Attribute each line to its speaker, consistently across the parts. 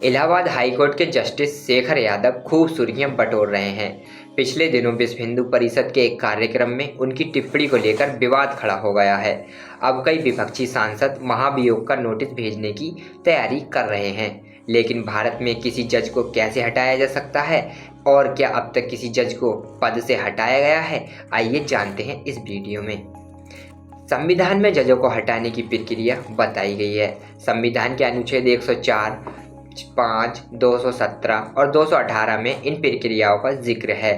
Speaker 1: Allahabad high court के justice Shekhar Yadav खूब सुर्खियां बटोर रहे हैं। पिछले दिनों विश्व हिंदू परिषद के एक कार्यक्रम में उनकी टिप्पणी को लेकर विवाद खड़ा हो गया है। अब कई विपक्षी सांसद महाभियोग का नोटिस भेजने की तैयारी कर रहे हैं। लेकिन भारत में किसी जज को कैसे हटाया जा सकता है और क्या अब तक किसी जज को पद से हटाया गया है, आइए जानते हैं इस वीडियो में। संविधान में जजों को हटाने की प्रक्रिया बताई गई है। संविधान के अनुच्छेद 104, 5, 217 और 218 में इन प्रक्रियाओं का जिक्र है।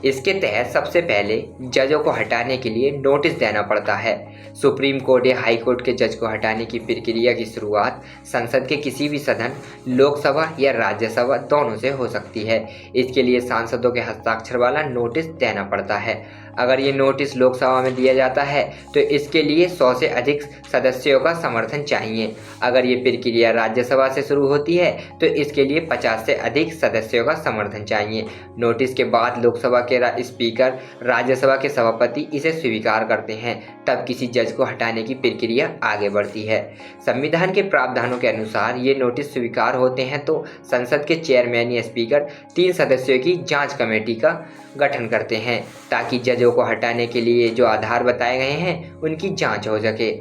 Speaker 1: इसके तहत सबसे पहले जजों को हटाने के लिए नोटिस देना पड़ता है। सुप्रीम कोर्ट या हाई कोर्ट के जज को हटाने की प्रक्रिया की शुरुआत संसद के किसी भी सदन, लोकसभा या राज्यसभा दोनों से हो सकती है। इसके लिए सांसदों के हस्ताक्षर वाला नोटिस देना पड़ता है। अगर ये नोटिस लोकसभा में दिया जाता है तो इसके लिए 100 से अधिक सदस्यों का समर्थन चाहिए। अगर ये प्रक्रिया राज्यसभा से शुरू होती है तो इसके लिए 50 से अधिक सदस्यों का समर्थन चाहिए। नोटिस के बाद लोकसभा के स्पीकर, राज्यसभा के सभापति इसे स्वीकार करते हैं, तब किसी जज को हटाने की प्रक्रिया आगे बढ़ती है। संविधान के प्रावधानों के अनुसार ये नोटिस स्वीकार होते हैं तो संसद के चेयरमैन या स्पीकर 3 सदस्यों की जांच कमेटी का गठन करते हैं ताकि जजों को हटाने के लिए जो आधार बताए गए हैं उनकी जांच हो सके।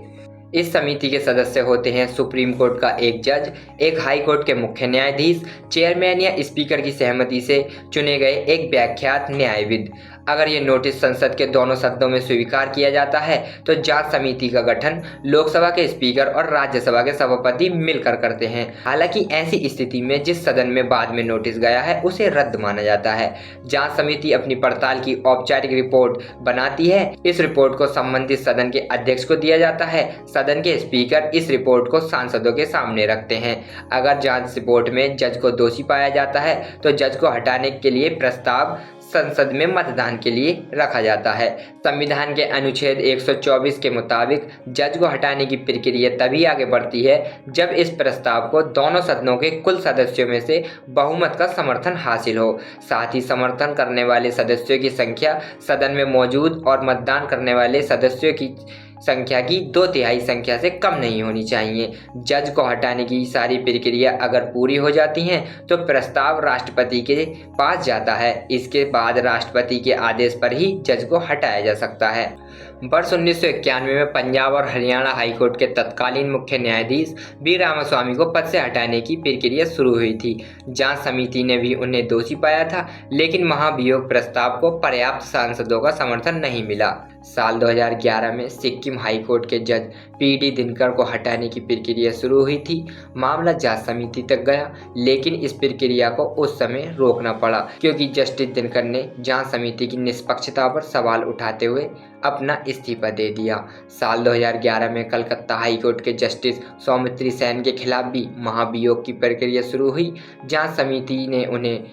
Speaker 1: इस समिति के सदस्य होते हैं सुप्रीम कोर्ट का एक जज, एक हाई कोर्ट के मुख्य न्यायाधीश, चेयरमैन या स्पीकर की सहमति से चुने गए एक व्याख्यात न्यायविद। अगर ये नोटिस संसद के दोनों सदनों में स्वीकार किया जाता है तो जांच समिति का गठन लोकसभा के स्पीकर और राज्यसभा के सभापति मिलकर करते हैं। हालांकि ऐसी स्थिति में जिस सदन में बाद में नोटिस गया है उसे रद्द माना जाता है। जांच समिति अपनी पड़ताल की औपचारिक रिपोर्ट बनाती है। इस रिपोर्ट को संबंधित सदन के अध्यक्ष को दिया जाता है। सदन के स्पीकर इस रिपोर्ट को सांसदों के सामने रखते हैं। अगर जांच रिपोर्ट में जज को दोषी पाया जाता है तो जज को हटाने के लिए प्रस्ताव संसद में मतदान के लिए रखा जाता है। संविधान के अनुच्छेद 124 के मुताबिक जज को हटाने की प्रक्रिया तभी आगे बढ़ती है जब इस प्रस्ताव को दोनों सदनों के कुल सदस्यों में से बहुमत का समर्थन हासिल हो। साथ ही समर्थन करने वाले सदस्यों की संख्या सदन में मौजूद और मतदान करने वाले सदस्यों की संख्या की 2/3 संख्या से कम नहीं होनी चाहिए। जज को हटाने की सारी प्रक्रिया अगर पूरी हो जाती हैं तो प्रस्ताव राष्ट्रपति के पास जाता है। इसके बाद राष्ट्रपति के आदेश पर ही जज को हटाया जा सकता है। वर्ष 1991 में पंजाब और हरियाणा हाईकोर्ट के तत्कालीन मुख्य न्यायाधीश बी रामास्वामी को पद से हटाने की प्रक्रिया शुरू हुई थी। जांच समिति ने भी उन्हें दोषी पाया था, लेकिन महाभियोग प्रस्ताव को पर्याप्त सांसदों का समर्थन नहीं मिला। साल 2011 में सिक्किम हाईकोर्ट के जज पी.डी. दिनकर को हटाने की प्रक्रिया शुरू हुई थी। मामला जांच समिति तक गया, लेकिन इस प्रक्रिया को उस समय रोकना पड़ा क्योंकि जस्टिस दिनकर ने जांच समिति की निष्पक्षता पर सवाल उठाते हुए अपना इस्तीफा दे दिया। साल 2011 में कलकत्ता हाईकोर्ट के जस्टिस सौमित्री सेन के खिलाफ भी महाभियोग की प्रक्रिया शुरू हुई। जांच समिति ने उन्हें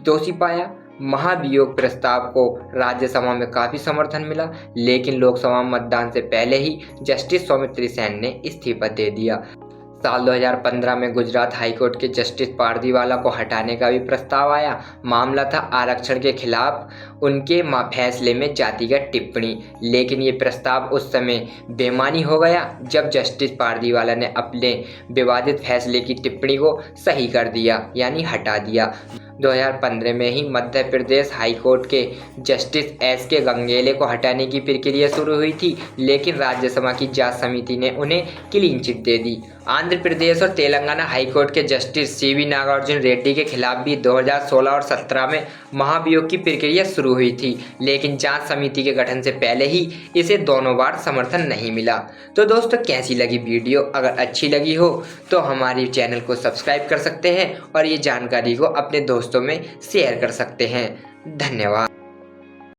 Speaker 1: दोषी पाया। महाभियोग प्रस्ताव को राज्यसभा में काफी समर्थन मिला, लेकिन लोकसभा मतदान से पहले ही जस्टिस सौमित्री सेन ने इस्तीफा दे दिया। साल 2015 में गुजरात हाईकोर्ट के जस्टिस पारदीवाला को हटाने का भी प्रस्ताव आया। मामला था आरक्षण के खिलाफ उनके फैसले में जातिगत टिप्पणी, लेकिन ये प्रस्ताव उस समय बेमानी हो गया जब जस्टिस पारदीवाला ने अपने विवादित फैसले की टिप्पणी को सही कर दिया, यानी हटा दिया। 2015 में ही मध्य प्रदेश हाईकोर्ट के जस्टिस एस.के. गंगेले को हटाने की प्रक्रिया शुरू हुई थी, लेकिन राज्यसभा की जांच समिति ने उन्हें क्लीन चिट दे दी। आंध्र प्रदेश और तेलंगाना हाईकोर्ट के जस्टिस सी.वी. नागार्जुन रेड्डी के खिलाफ भी 2016 और 17 में महाभियोग की प्रक्रिया शुरू हुई थी, लेकिन जांच समिति के गठन से पहले ही इसे दोनों बार समर्थन नहीं मिला। तो दोस्तों, कैसी लगी वीडियो? अगर अच्छी लगी हो तो हमारी चैनल को सब्सक्राइब कर सकते हैं और ये जानकारी को अपने दोस्तों में शेयर कर सकते हैं। धन्यवाद।